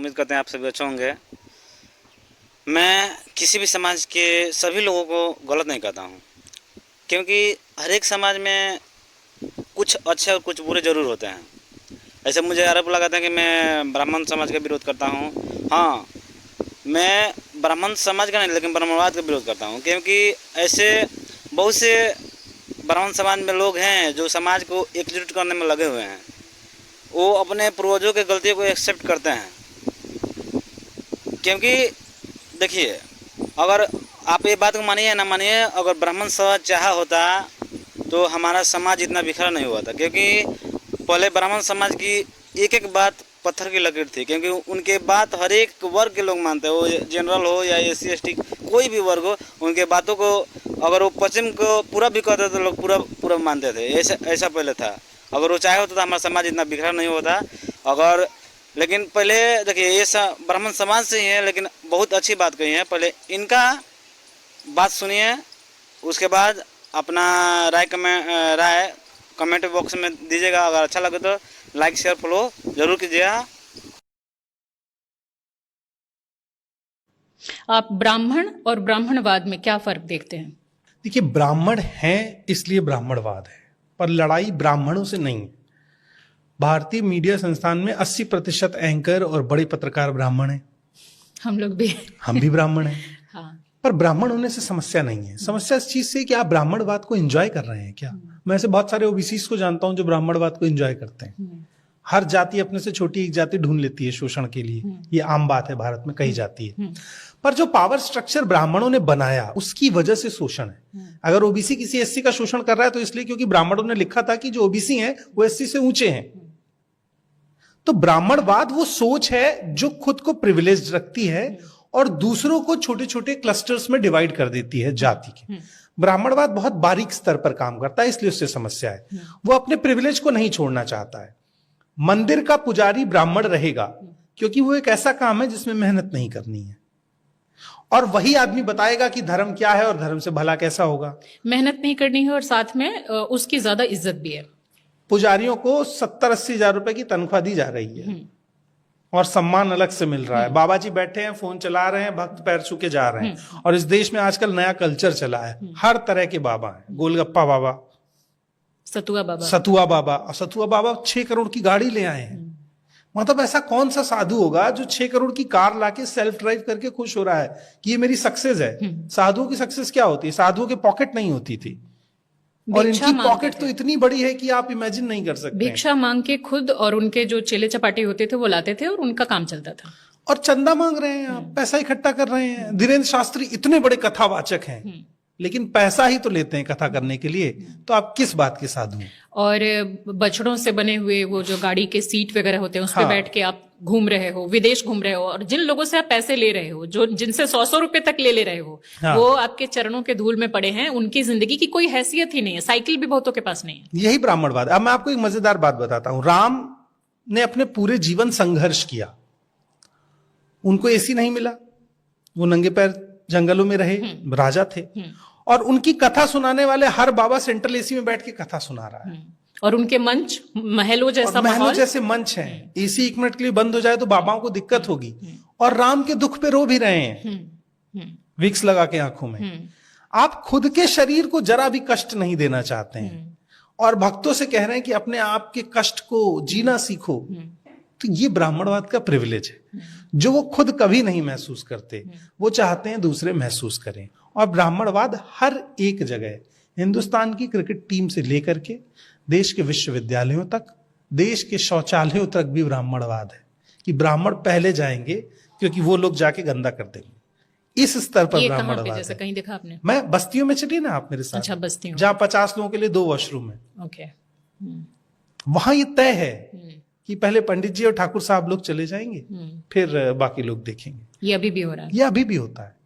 उम्मीद करते हैं आप सभी अच्छे होंगे। मैं किसी भी समाज के सभी लोगों को गलत नहीं कहता हूँ, क्योंकि हर एक समाज में कुछ अच्छे और कुछ बुरे ज़रूर होते हैं। ऐसे मुझे आरोप लगाते हैं कि मैं ब्राह्मण समाज का विरोध करता हूँ। हाँ, मैं ब्राह्मण समाज का नहीं लेकिन ब्राह्मणवाद का विरोध करता हूँ, क्योंकि ऐसे बहुत से ब्राह्मण समाज में लोग हैं जो समाज को एकजुट करने में लगे हुए हैं। वो अपने पूर्वजों की गलतियों को एक्सेप्ट करते हैं, क्योंकि देखिए, अगर आप ये बात को मानिए या ना मानिए, अगर ब्राह्मण समाज चाहा होता तो हमारा समाज इतना बिखरा नहीं हुआ था। क्योंकि पहले ब्राह्मण समाज की एक एक बात पत्थर की लकीर थी, क्योंकि उनके बात हर एक वर्ग के लोग मानते हैं, वो जनरल हो या SC ST कोई भी वर्ग हो, उनके बातों को अगर वो पश्चिम को पूरा भी कहते तो लोग पूरा मानते थे। ऐसा पहले था। अगर वो चाहे होता तो हमारा समाज इतना बिखरा नहीं होता। अगर लेकिन पहले देखिए, ये ब्राह्मण समाज से ही है, लेकिन बहुत अच्छी बात कही है। पहले इनका बात सुनिए, उसके बाद अपना राय कमेंट बॉक्स में दीजिएगा। अगर अच्छा लगे तो लाइक शेयर फॉलो जरूर कीजिएगा। आप ब्राह्मण और ब्राह्मणवाद में क्या फर्क देखते हैं? देखिए, ब्राह्मण हैं इसलिए ब्राह्मणवाद है, पर लड़ाई ब्राह्मणों से नहीं है। भारतीय मीडिया संस्थान में 80% एंकर और बड़े पत्रकार ब्राह्मण हैं। हम लोग भी हम भी ब्राह्मण हैं। हाँ। पर ब्राह्मण होने से समस्या नहीं है। समस्या इस चीज से कि आप ब्राह्मणवाद को एंजॉय कर रहे हैं क्या। मैं ऐसे बहुत सारे OBCs को जानता हूं जो ब्राह्मणवाद को एंजॉय करते हैं। हर जाति अपने से छोटी एक जाति ढूंढ लेती है शोषण के लिए। ये आम बात है, भारत में कई जाति है। पर जो पावर स्ट्रक्चर ब्राह्मणों ने बनाया उसकी वजह से शोषण है। अगर OBC किसी SC का शोषण कर रहा है तो इसलिए क्योंकि ब्राह्मणों ने लिखा था कि जो OBC हैं वो SC से ऊंचे हैं। तो ब्राह्मणवाद वो सोच है जो खुद को प्रिविलेज्ड रखती है और दूसरों को छोटे छोटे क्लस्टर्स में डिवाइड कर देती है जाति के। ब्राह्मणवाद बहुत बारीक स्तर पर काम करता है, इसलिए उससे समस्या है। वो अपने प्रिविलेज को नहीं छोड़ना चाहता है। मंदिर का पुजारी ब्राह्मण रहेगा क्योंकि वो एक ऐसा काम है जिसमें मेहनत नहीं करनी है, और वही आदमी बताएगा कि धर्म क्या है और धर्म से भला कैसा होगा। मेहनत नहीं करनी है और साथ में उसकी ज्यादा इज्जत भी है। पुजारियों को 70-80 हजार रुपए की तनख्वाह दी जा रही है और सम्मान अलग से मिल रहा है। बाबा जी बैठे हैं, फोन चला रहे हैं, भक्त पैर छू के जा रहे हैं। और इस देश में आजकल नया कल्चर चला है, हर तरह के बाबा हैं। गोलगप्पा बाबा, सतुआ बाबा। और सतुआ बाबा 6 करोड़ की गाड़ी ले आए हैं। मतलब ऐसा कौन सा साधु होगा जो 6 करोड़ की कार लाके सेल्फ ड्राइव करके खुश हो रहा है कि ये मेरी सक्सेस है। साधुओं की सक्सेस क्या होती है? साधुओं के पॉकेट नहीं होती थी, और इनकी पॉकेट तो इतनी बड़ी है कि आप इमेजिन नहीं कर सकते। भिक्षा मांग के खुद और उनके जो चेले चपाटी होते थे वो लाते थे और उनका काम चलता था। और चंदा मांग रहे हैं, आप पैसा इकट्ठा कर रहे हैं। धीरेन्द्र शास्त्री इतने बड़े कथावाचक हैं, लेकिन पैसा ही तो लेते हैं कथा करने के लिए। तो आप किस बात के साधु हैं? और बछड़ों से बने हुए वो जो गाड़ी के सीट वगैरह होते हैं उस पे बैठ के आप घूम रहे हो, विदेश घूम रहे हो, और जिन लोगों से आप पैसे ले रहे हो, जो जिनसे 100-100 रुपए तक ले रहे हो, वो आपके चरणों के धूल में पड़े हैं। उनकी जिंदगी की कोई हैसियत ही नहीं है। साइकिल भी बहुतों के पास नहीं है। यही ब्राह्मणवाद। अब मैं आपको एक मजेदार बात बताता हूं। राम ने अपने पूरे जीवन संघर्ष किया। उनको AC नहीं मिला, वो नंगे पैर जंगलों में रहे, राजा थे। और उनकी कथा सुनाने वाले हर बाबा सेंट्रल AC में बैठ के कथा सुना रहा है। और उनके मंच महलों जैसे मंच हैं। AC 1 मिनट के लिए बंद हो जाए तो बाबाओं को दिक्कत होगी। और राम के दुख पे रो भी रहे हैं, विक्स लगा के आंखों में। आप खुद के शरीर को जरा भी कष्ट नहीं देना चाहते हैं और भक्तों से कह रहे हैं कि अपने आप के कष्ट को जीना सीखो। तो ये ब्राह्मणवाद का प्रिविलेज है जो वो खुद कभी नहीं महसूस करते। वो चाहते हैं दूसरे महसूस करें। और ब्राह्मणवाद हर एक जगह, हिंदुस्तान की क्रिकेट टीम से लेकर के देश के विश्वविद्यालयों तक, देश के शौचालयों तक भी ब्राह्मणवाद है कि ब्राह्मण पहले जाएंगे क्योंकि वो लोग जाके गंदा कर देंगे। इस स्तर पर ब्राह्मणवाद है। कहीं देखा आपने? मैं बस्तियों में चली ना आप मेरे साथ। अच्छा, बस्तियों जहां 50 लोगों के लिए 2 वॉशरूम है। ओके। वहां ये तय है कि पहले पंडित जी और ठाकुर साहब लोग चले जाएंगे, फिर बाकी लोग देखेंगे। ये अभी भी हो रहा है। ये अभी भी होता है।